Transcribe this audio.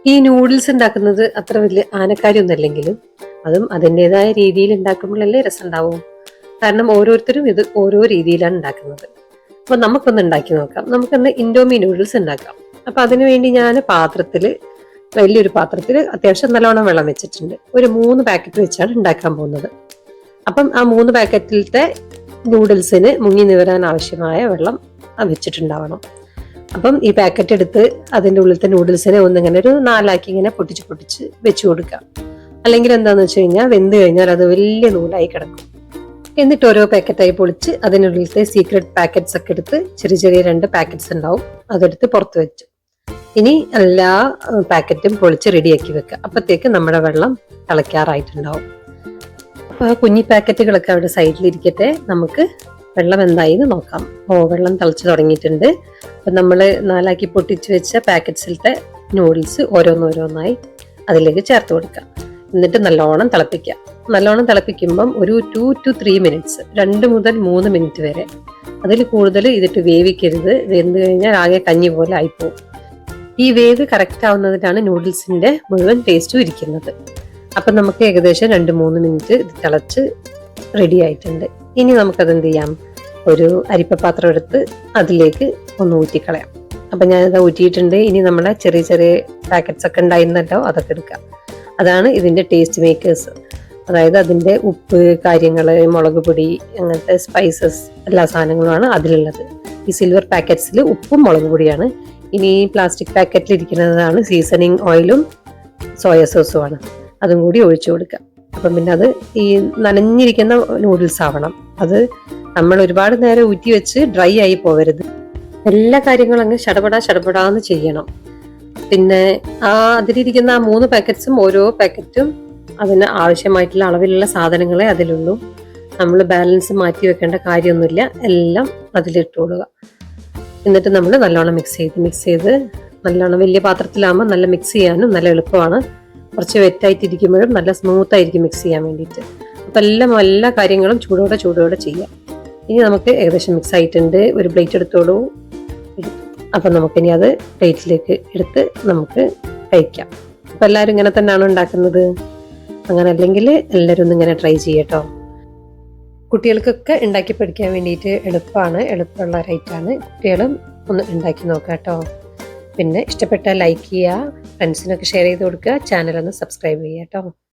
ഈ നൂഡിൽസ് ഉണ്ടാക്കുന്നത് അത്ര വലിയ ആനക്കാര്യമൊന്നുമല്ലെങ്കിലും അതും അതിൻ്റെതായ രീതിയിൽ ഉണ്ടാക്കുമ്പോഴല്ലേ രസം ഉണ്ടാവും. കാരണം ഓരോരുത്തരും ഇത് ഓരോ രീതിയിലാണ് ഉണ്ടാക്കുന്നത്. അപ്പൊ നമുക്കൊന്ന് ഉണ്ടാക്കി നോക്കാം. നമുക്കൊന്ന് ഇൻഡോമി നൂഡിൽസ് ഉണ്ടാക്കാം. അപ്പൊ അതിനുവേണ്ടി ഞാൻ വലിയൊരു പാത്രത്തിൽ അത്യാവശ്യം നല്ലോണം വെള്ളം വെച്ചിട്ടുണ്ട്. ഒരു 3 പാക്കറ്റ് വെച്ചാണ് ഉണ്ടാക്കാൻ പോകുന്നത്. അപ്പം ആ 3 പാക്കറ്റിലത്തെ നൂഡിൽസിന് മുങ്ങി നിവരാൻ ആവശ്യമായ വെള്ളം വെച്ചിട്ടുണ്ടാവണം. അപ്പം ഈ പാക്കറ്റ് എടുത്ത് അതിൻ്റെ ഉള്ളിലത്തെ നൂഡിൽസിനെ ഒന്നിങ്ങനെ ഒരു 4 ഇങ്ങനെ പൊട്ടിച്ച് വെച്ചു കൊടുക്കാം. അല്ലെങ്കിൽ എന്താന്ന് വെച്ച് കഴിഞ്ഞാൽ വെന്ത് കഴിഞ്ഞാൽ അത് വലിയ നൂലായി കിടക്കും. എന്നിട്ട് ഓരോ പാക്കറ്റായി പൊളിച്ച് അതിനുള്ളിലത്തെ സീക്രട്ട് പാക്കറ്റ്സ് ഒക്കെ എടുത്ത് ചെറിയ ചെറിയ 2 പാക്കറ്റ്സ് ഉണ്ടാവും, അതെടുത്ത് പുറത്ത് വെച്ചു. ഇനി എല്ലാ പാക്കറ്റും പൊളിച്ച് റെഡിയാക്കി വെക്കുക. അപ്പത്തേക്ക് നമ്മുടെ വെള്ളം തിളയ്ക്കാറായിട്ടുണ്ടാവും. അപ്പൊ ആ കുഞ്ഞി പാക്കറ്റുകളൊക്കെ അവിടെ സൈഡിലിരിക്കട്ടെ. നമുക്ക് വെള്ളം എന്തായിന്ന് നോക്കാം. വെള്ളം തിളച്ച് തുടങ്ങിയിട്ടുണ്ട്. അപ്പൊ നമ്മൾ 4 പൊട്ടിച്ച് വെച്ച പാക്കറ്റ്സിലത്തെ നൂഡിൽസ് ഓരോന്നോരോന്നായി അതിലേക്ക് ചേർത്ത് കൊടുക്കുക. എന്നിട്ട് നല്ലോണം തിളപ്പിക്കുക. നല്ലോണം തിളപ്പിക്കുമ്പം ഒരു 2 to 3 മിനിറ്റ്സ്, 2 മുതൽ 3 മിനിറ്റ് വരെ. അതിൽ കൂടുതൽ ഇതിട്ട് വേവിക്കരുത്. വെന്ത് കഴിഞ്ഞാൽ ആകെ കഞ്ഞി പോലെ ആയിപ്പോവും. ഈ വേവ് കറക്റ്റ് ആവുന്നതിനാണ് നൂഡിൽസിന്റെ മുഴുവൻ ടേസ്റ്റും ഇരിക്കുന്നത്. അപ്പം നമുക്ക് ഏകദേശം 2-3 മിനിറ്റ് ഇത് തിളച്ച് റെഡി ആയിട്ടുണ്ട്. ഇനി നമുക്കത് എന്ത് ചെയ്യാം, ഒരു അരിപ്പപാത്രം എടുത്ത് അതിലേക്ക് ഒന്ന് ഊറ്റിക്കളയാം. അപ്പം ഞാനിത് ഊറ്റിയിട്ടുണ്ട്. ഇനി നമ്മളെ ചെറിയ ചെറിയ പാക്കറ്റ്സ് ഒക്കെ ഉണ്ടായിരുന്നല്ലോ, അതൊക്കെ എടുക്കാം. അതാണ് ഇതിൻ്റെ ടേസ്റ്റ് മേക്കേഴ്സ്. അതായത് അതിൻ്റെ ഉപ്പ് കാര്യങ്ങൾ, മുളക് പൊടി, അങ്ങനത്തെ സ്പൈസസ് എല്ലാ സാധനങ്ങളുമാണ് അതിലുള്ളത്. ഈ സിൽവർ പാക്കറ്റ്സിൽ ഉപ്പും മുളക് പൊടിയാണ്. ഇനി പ്ലാസ്റ്റിക് പാക്കറ്റിൽ ഇരിക്കുന്നതാണ് സീസണിങ് ഓയിലും സോയ സോസുമാണ്. അതും കൂടി ഒഴിച്ചു കൊടുക്കുക. അപ്പം പിന്നെ അത് ഈ നനഞ്ഞിരിക്കുന്ന നൂഡിൽസ് ആവണം. അത് നമ്മൾ ഒരുപാട് നേരം ഊറ്റി വെച്ച് ഡ്രൈ ആയി പോവരുത്. എല്ലാ കാര്യങ്ങളും അങ്ങ് ചടപടാന്ന് ചെയ്യണം. പിന്നെ അതിലിരിക്കുന്ന 3 പാക്കറ്റ്സും ഓരോ പാക്കറ്റും അതിന് ആവശ്യമായിട്ടുള്ള അളവിലുള്ള സാധനങ്ങളെ അതിലുള്ളൂ. നമ്മൾ ബാലൻസ് മാറ്റി വെക്കേണ്ട കാര്യമൊന്നുമില്ല. എല്ലാം അതിലിട്ട് കൊടുക്കുക. എന്നിട്ട് നമ്മൾ നല്ലോണം മിക്സ് ചെയ്ത് നല്ലോണം വലിയ പാത്രത്തിലാകുമ്പോൾ നല്ല മിക്സ് ചെയ്യാനും നല്ല എളുപ്പമാണ്. കുറച്ച് വെറ്റായിട്ടിരിക്കുമ്പോഴും നല്ല സ്മൂത്ത് ആയിരിക്കും മിക്സ് ചെയ്യാൻ വേണ്ടിയിട്ട്. അപ്പം എല്ലാ കാര്യങ്ങളും ചൂടോടെ ചെയ്യാം. ഇനി നമുക്ക് ഏകദേശം മിക്സ് ആയിട്ടുണ്ട്. ഒരു പ്ലേറ്റ് എടുത്തോളൂ. അപ്പം നമുക്കിനി അത് പ്ലേറ്റിലേക്ക് എടുത്ത് നമുക്ക് കഴിക്കാം. അപ്പം എല്ലാവരും ഇങ്ങനെ തന്നെയാണ് ഉണ്ടാക്കുന്നത്. അങ്ങനെ അല്ലെങ്കിൽ എല്ലാവരും ഒന്ന് ഇങ്ങനെ ട്രൈ ചെയ്യട്ടോ. കുട്ടികൾക്കൊക്കെ ഉണ്ടാക്കി പഠിക്കാൻ വേണ്ടിയിട്ട് എളുപ്പമുള്ള ഒരൈറ്റാണ്. കുട്ടികളും ഒന്ന് ഉണ്ടാക്കി നോക്കാം കേട്ടോ. പിന്നെ ഇഷ്ടപ്പെട്ടാൽ ലൈക്ക് ചെയ്യുക, ഫ്രണ്ട്സിനൊക്കെ ഷെയർ ചെയ്ത് കൊടുക്കുക, ചാനൽ ഒന്ന് സബ്സ്ക്രൈബ് ചെയ്യുക കേട്ടോ.